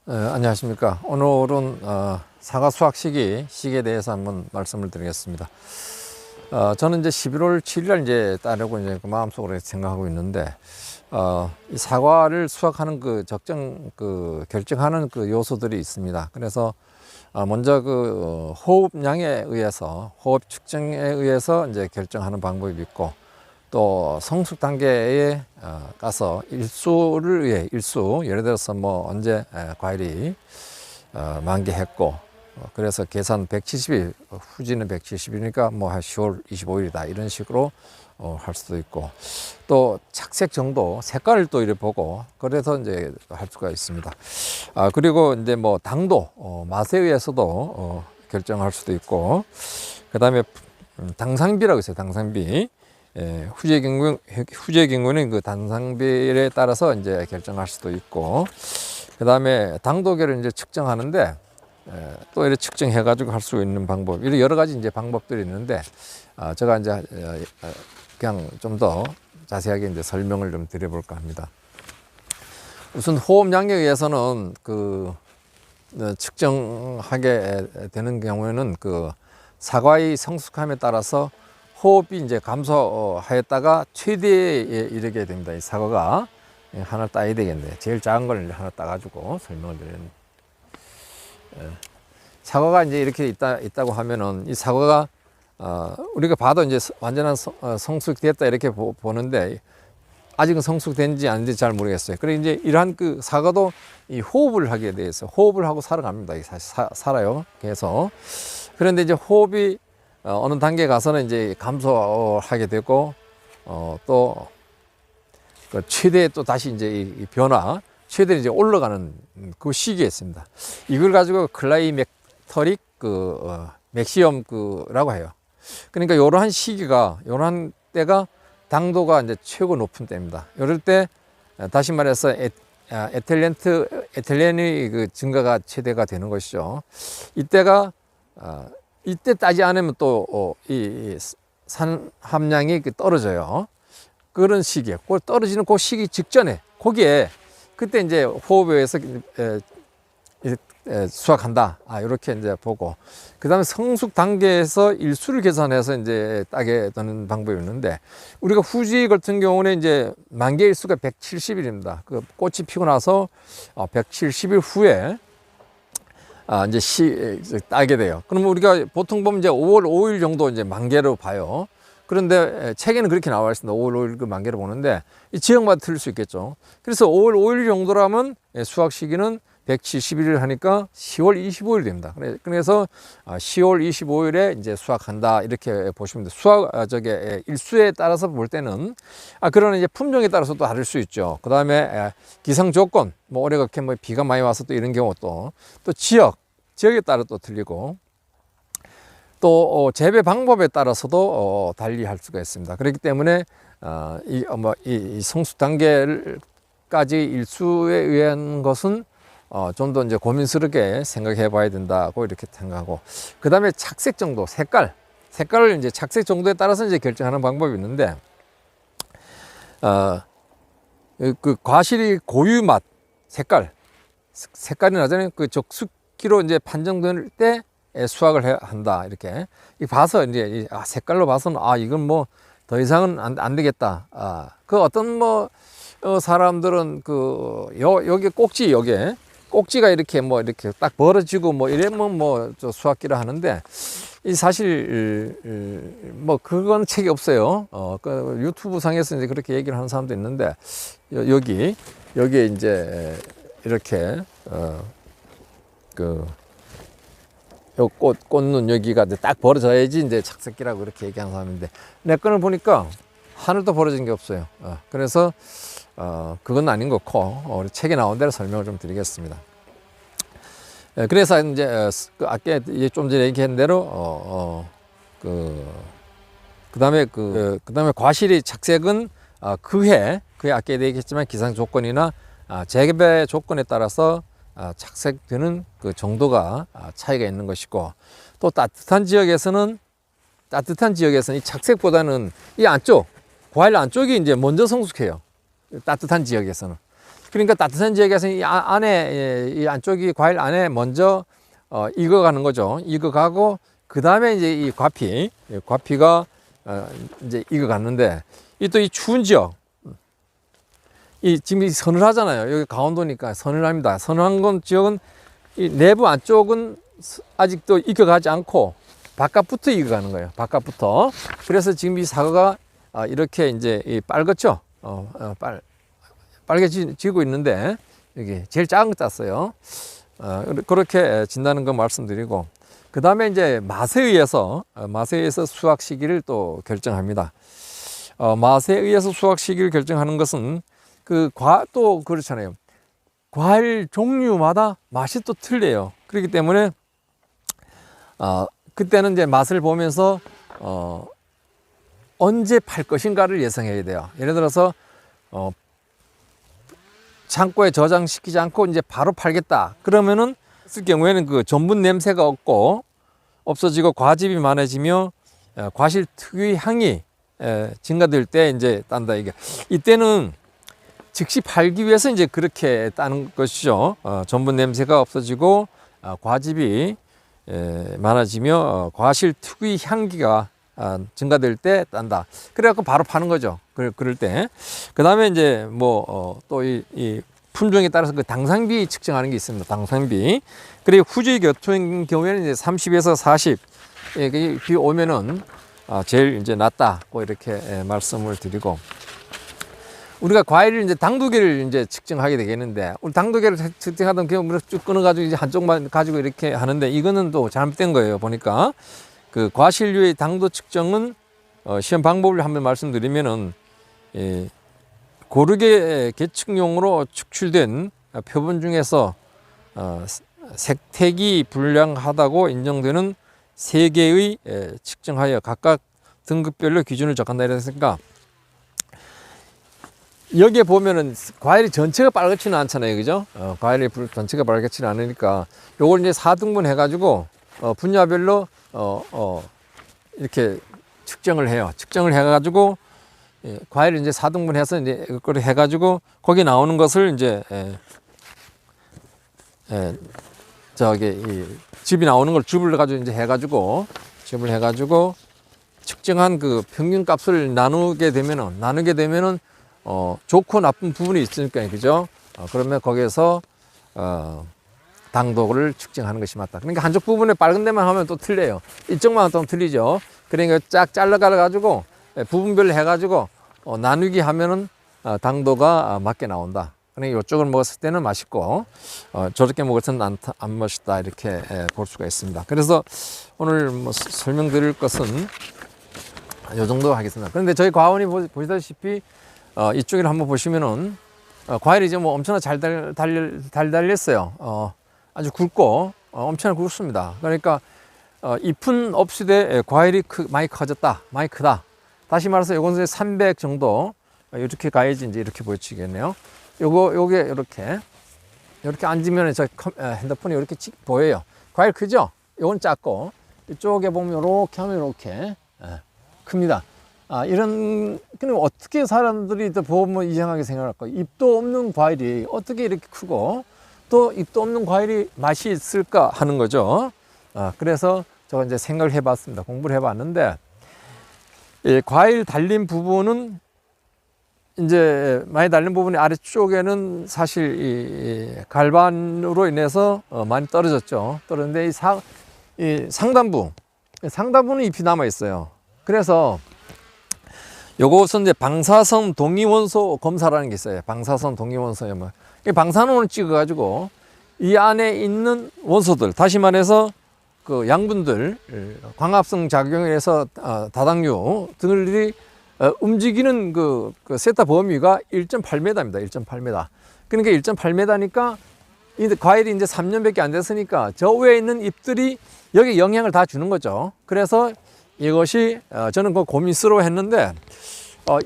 안녕하십니까. 오늘은 사과 수확 시기에 대해서 한번 말씀을 드리겠습니다. 저는 이제 11월 7일 이제 따려고 이제 그 마음속으로 생각하고 있는데, 이 사과를 수확하는 결정하는 그 요소들이 있습니다. 그래서 먼저 호흡량에 의해서, 호흡 측정에 의해서 이제 결정하는 방법이 있고, 또 성숙 단계에 가서 일수 예를 들어서 뭐 언제 과일이 만개했고, 그래서 계산 170일, 후지는 170일이니까 뭐 한 10월 25일이다 이런 식으로 할 수도 있고, 또 착색 정도, 색깔을 또 이렇게 보고 그래서 이제 할 수가 있습니다. 그리고 이제 뭐 당도, 맛에 의해서도 결정할 수도 있고, 그 다음에 당상비라고 있어요. 당상비. 후지의 경우는 그 당상비에 따라서 이제 결정할 수도 있고, 그 다음에 당도계를 이제 측정하는데, 또 이렇게 측정해 가지고 할 수 있는 방법, 이런 여러 가지 이제 방법들이 있는데, 제가 이제 그냥 좀 더 자세하게 이제 설명을 좀 드려볼까 합니다. 우선 호흡량에 의해서는 측정하게 되는 경우에는 사과의 성숙함에 따라서 호흡이 이제 감소하였다가 최대에 이르게 됩니다. 이 사과가 하나 따야 되겠네요. 제일 작은 걸 하나 따가지고 설명을 드리는. 사과가 이제 이렇게 있다고 하면은, 이 사과가 우리가 봐도 이제 완전한 성숙됐다 이렇게 보는데, 아직은 성숙된지 아닌지 잘 모르겠어요. 그래 이제 이러한 사과도 이 호흡을 하게 돼 있어요. 호흡을 하고 살아갑니다. 사실 살아요. 계속. 그런데 이제 호흡이 어느 단계에 가서는 이제 감소하게 되고, 또 최대 또 다시 이제 이 변화, 최대 이제 올라가는 그 시기에 있습니다. 이걸 가지고 클라이맥터릭 맥시엄라고 해요. 그러니까 이러한 시기가, 이러한 때가 당도가 이제 최고 높은 때입니다. 이럴 때 다시 말해서 에틸렌의 증가가 최대가 되는 것이죠. 이때 따지 않으면 또 이 산 함량이 떨어져요. 그런 시기에, 떨어지는 그 시기 직전에, 그때 이제 호흡에 의해서 수확한다. 이렇게 이제 보고, 그 다음에 성숙 단계에서 일수를 계산해서 이제 따게 되는 방법이 있는데, 우리가 후지 같은 경우는 이제 만개 일수가 170일입니다. 그 꽃이 피고 나서 170일 후에 이제 따게 돼요. 그러면 우리가 보통 보면 이제 5월 5일 정도 이제 만개로 봐요. 그런데 책에는 그렇게 나와 있습니다. 5월 5일 그 만개를 보는데, 이 지역마다 틀릴 수 있겠죠. 그래서 5월 5일 정도라면 수확 시기는 170일을 하니까 10월 25일 됩니다. 그래서 10월 25일에 이제 수확한다 이렇게 보시면 돼요. 일수에 따라서 볼 때는, 그러나 이제 품종에 따라서 또 다를 수 있죠. 그 다음에 기상 조건, 뭐 올해 그렇게 뭐 비가 많이 와서 또 이런 경우, 또 지역에 따라 또 틀리고, 또 재배 방법에 따라서도 달리 할 수가 있습니다. 그렇기 때문에 이 성숙 단계까지 일수에 의한 것은 좀 더 이제 고민스럽게 생각해 봐야 된다고 이렇게 생각하고, 그 다음에 착색 정도, 색깔을 이제 착색 정도에 따라서 이제 결정하는 방법이 있는데, 과실이 고유 맛, 색깔이 나잖아요. 적숙기로 이제 판정될 때 수확을 한다. 이렇게 봐서 이제 색깔로 봐서는 이건 뭐 더 이상은 안 되겠다. 어떤 사람들은 여기 꼭지가 이렇게 이렇게 딱 벌어지고 이러면 수확기라 하는데, 이 사실 그건 책이 없어요. 유튜브 상에서 이제 그렇게 얘기를 하는 사람도 있는데, 여기에 이제 이렇게 요 꽃눈 여기가 딱 벌어져야지 이제 착색기라고 그렇게 얘기하는 사람인데, 내 거는 보니까 하늘도 벌어진 게 없어요. 그래서 그건 아닌 것 같고, 우리 책에 나온 대로 설명을 좀 드리겠습니다. 그래서 이제 아까 좀 전에 얘기한 대로 그다음에 과실이 착색은 그해 아까 얘기했지만 기상 조건이나 재배 조건에 따라서 착색되는 그 정도가 차이가 있는 것이고, 또 따뜻한 지역에서는 이 착색보다는 이 과일 안쪽이 이제 먼저 성숙해요. 따뜻한 지역에서는. 그러니까 따뜻한 지역에서 이 안에 이 안쪽이 과일 안에 먼저 익어가는 거죠. 익어가고 그 다음에 이제 이 과피가 이제 익어갔는데 이 또 이 추운 지역, 이 지금 서늘하잖아요. 여기 강원도니까 서늘합니다. 서늘한 건 지역은 이 내부 안쪽은 아직도 익어가지 않고 바깥부터 익어가는 거예요. 바깥부터. 그래서 지금 이 사과가 이렇게 이제 빨갛죠. 빨개지고 있는데 여기 제일 작은 거 땄어요. 그렇게 진다는 거 말씀드리고, 그 다음에 이제 맛에 의해서 수확 시기를 또 결정합니다. 맛에 의해서 수확 시기를 결정하는 것은 또 그렇잖아요. 과일 종류마다 맛이 또 틀려요. 그렇기 때문에 그때는 이제 맛을 보면서 언제 팔 것인가를 예상해야 돼요. 예를 들어서 창고에 저장시키지 않고 이제 바로 팔겠다. 그러면은 쓸 경우에는 그 전분 냄새가 없어지고 과즙이 많아지며 과실 특유의 향이 증가될 때 이제 딴다. 이때는 즉시 팔기 위해서 이제 그렇게 따는 것이죠. 전분 냄새가 없어지고 과즙이 많아지며 과실 특유의 향기가 증가될 때 딴다. 그래갖고 바로 파는 거죠. 그럴 때. 그 다음에 이제 또 이 품종에 따라서 그 당산비 측정하는 게 있습니다. 당산비. 그리고 후지 교토인 경우에는 이제 30에서 40. 비 오면은 제일 이제 낫다고 이렇게 말씀을 드리고, 우리가 과일을 이제 당도계를 이제 측정하게 되겠는데, 우리 당도계를 측정하던 경우는 쭉 끊어가지고 이제 한쪽만 가지고 이렇게 하는데, 이거는 또 잘못된 거예요. 보니까 그 과실류의 당도 측정은 시험 방법을 한번 말씀드리면은 고르게 계측용으로 축출된 표본 중에서 색택이 불량하다고 인정되는 3개의 측정하여 각각 등급별로 기준을 적한다 이랬으니까, 여기에 보면은 과일이 전체가 빨갛지는 않잖아요. 그죠? 과일이 전체가 빨갛지는 않으니까 요걸 이제 4등분 해가지고 분야별로 이렇게 측정을 해요. 측정을 해가지고 과일을 이제 4등분 해서 이제 그걸 해가지고 거기 나오는 것을 이제 이 즙이 나오는 걸 즙을 가지고 이제 해가지고 측정한 그 평균 값을 나누게 되면은 좋고 나쁜 부분이 있으니까, 그죠? 그러면 거기에서 당도를 측정하는 것이 맞다. 그러니까 한쪽 부분에 빨간 데만 하면 또 틀려요. 이쪽만 또 틀리죠. 그러니까 쫙 잘라가지고 부분별로 해가지고 나누기 하면은 당도가 맞게 나온다. 그러니까 이쪽을 먹었을 때는 맛있고 저렇게 먹을 때는 안 맛있다, 이렇게 볼 수가 있습니다. 그래서 오늘 설명드릴 것은 이 정도 하겠습니다. 그런데 저희 과원이 보시다시피 이쪽을 한번 보시면은 과일이 이제 엄청나 잘 달렸어요. 아주 굵고 엄청나 굵습니다. 그러니까 잎은 없이되 과일이 많이 커졌다, 많이 크다. 다시 말해서 요건 300 정도 이렇게 가야지 이제 이렇게 보여지겠네요. 요게 이렇게 앉으면 저 핸드폰이 이렇게 보여요. 과일 크죠? 요건 작고, 이쪽에 보면 이렇게 하면 이렇게 큽니다. 그럼 어떻게 사람들이 또 보면 이상하게 생각할까? 잎도 없는 과일이 어떻게 이렇게 크고 또 잎도 없는 과일이 맛이 있을까 하는 거죠. 그래서 제가 이제 생각을 해봤습니다. 공부를 해봤는데, 과일 달린 부분은 이제 많이 달린 부분이 아래쪽에는 사실 이 갈반으로 인해서 많이 떨어졌죠. 떨어졌는데 이 상단부는 잎이 남아 있어요. 그래서 요것은 이제 방사선 동위원소 검사라는 게 있어요. 방사선 동위원소. 이 방사선을 찍어가지고 이 안에 있는 원소들, 다시 말해서 그 양분들, 광합성 작용에서 다당류 등들이 움직이는 그 세타 범위가 1.8m입니다. 1.8m. 그러니까 1.8m니까 이 과일이 이제 3년밖에 안 됐으니까 저 위에 있는 잎들이 여기 영향을 다 주는 거죠. 그래서 이것이 저는 그 고민스러워했는데,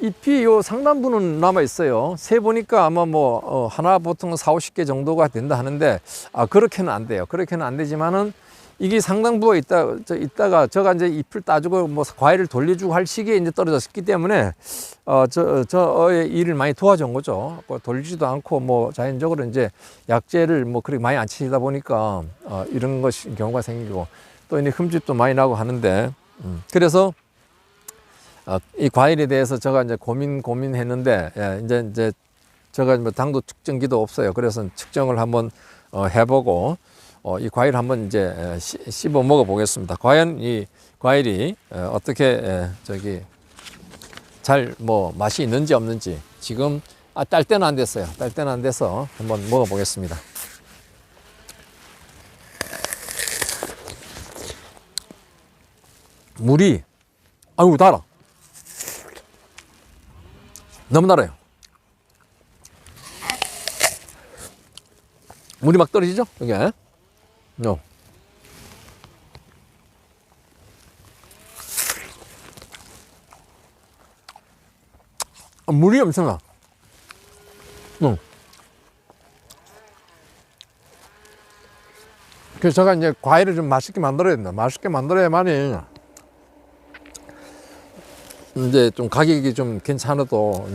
잎이 요 상단부는 남아 있어요. 세 보니까 아마 하나 보통 4, 50개 정도가 된다 하는데, 그렇게는 안 돼요. 그렇게는 안 되지만은 이게 상당 부어 있다가 저가 이제 잎을 따주고 뭐 과일을 돌려주고 할 시기에 이제 떨어졌기 때문에 저의 일을 많이 도와준 거죠. 돌리지도 않고 뭐 자연적으로 이제 약재를 뭐 그렇게 많이 안 치다 보니까 이런 것이 경우가 생기고 또 이제 흠집도 많이 나고 하는데 그래서 이 과일에 대해서 제가 이제 고민했는데 예, 이제 제가 뭐 당도 측정기도 없어요. 그래서 측정을 한번 해보고 이 과일 한번 이제 씹어 먹어 보겠습니다. 과연 이 과일이 어떻게 잘 뭐 맛이 있는지 없는지 지금 딸 때는 안 됐어요. 딸 때는 안 돼서 한번 먹어 보겠습니다. 물이 아이고 달아. 너무 달아요. 물이 막 떨어지죠? 이게. 물이 엄청나. 그래서 제가 이제 과일을 좀 맛있게 만들어야 된다. 맛있게 만들어야만이 이제 좀 가격이 좀 괜찮아도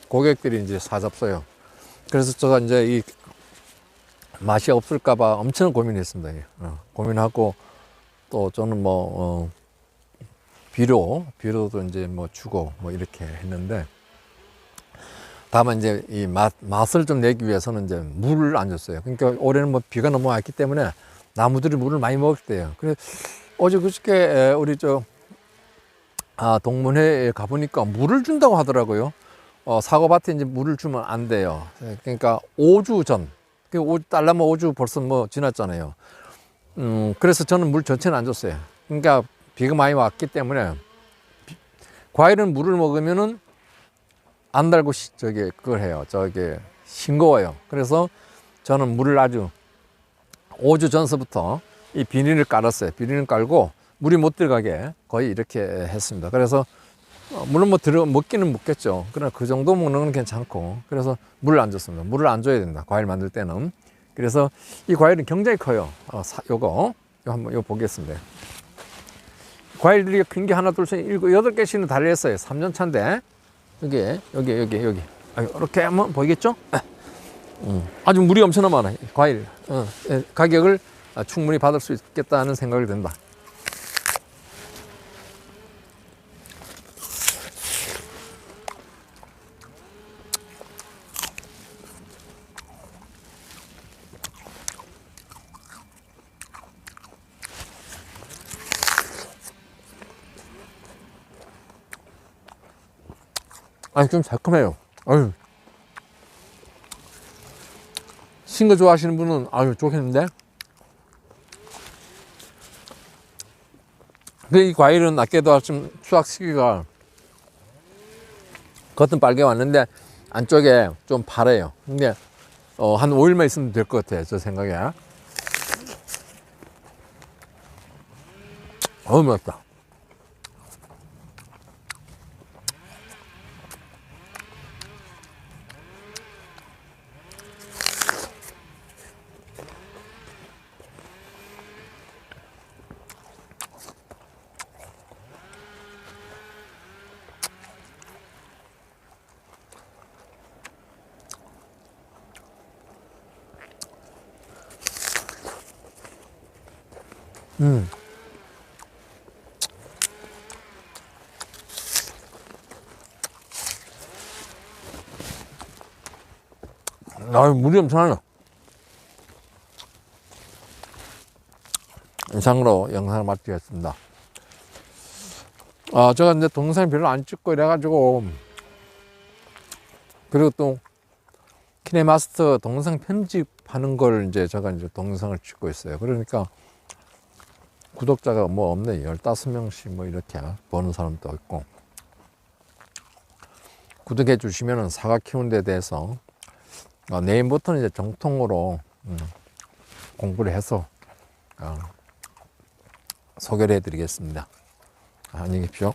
고객들이 이제 사잡어요. 그래서 제가 이제 이 맛이 없을까봐 엄청 고민했습니다. 고민하고 또 저는 뭐 비료도 이제 뭐 주고 뭐 이렇게 했는데 다만 이제 이 맛을 좀 내기 위해서는 이제 물을 안 줬어요. 그러니까 올해는 뭐 비가 너무 왔기 때문에 나무들이 물을 많이 먹었대요. 그래서 어제 그저께 우리 동문회에 가보니까 물을 준다고 하더라고요. 사과밭에 이제 물을 주면 안 돼요. 그러니까 5주 전, 딸라면 5주 벌써 뭐 지났잖아요. 그래서 저는 물 전체는 안 줬어요. 그러니까 비가 많이 왔기 때문에 과일은 물을 먹으면은 안 달고 그걸 해요. 싱거워요. 그래서 저는 물을 아주 5주 전서부터 이 비닐을 깔았어요. 비닐을 깔고 물이 못 들어가게 거의 이렇게 했습니다. 그래서 물론 뭐 먹기는 먹겠죠. 그러나 그 정도 먹는 건 괜찮고 그래서 물을 안 줬습니다. 물을 안 줘야 된다. 과일 만들 때는. 그래서 이 과일은 굉장히 커요. 요거 한번 보겠습니다. 과일들이 큰 게 하나, 둘, 셋, 일곱, 8개씩은 달려있어요. 3년 차인데 여기. 이렇게 한번 보이겠죠? 아주 물이 엄청나 많아요. 과일. 가격을 충분히 받을 수 있겠다는 생각이 든다. 좀 달콤해요. 신 거 좋아하시는 분은 좋겠는데. 근데 이 과일은 아껴도 좀 수확 시기가 겉은 빨개 왔는데 안쪽에 좀 파래요. 근데 한 5일만 있으면 될 것 같아요. 저 생각에. 맛있다. 물이 엄청나요. 이상으로 영상을 마치겠습니다. 제가 이제 동영상 별로 안 찍고 이래가지고, 그리고 또 키네마스터 동영상 편집하는 걸 이제 제가 이제 동영상을 찍고 있어요. 그러니까 구독자가 뭐 없네. 15명씩 뭐 이렇게 보는 사람도 있고. 구독해 주시면은 사과 키우는 데 대해서 내일부터는 이제 정통으로 공부를 해서 소개를 해드리겠습니다. 안녕히 계십시오.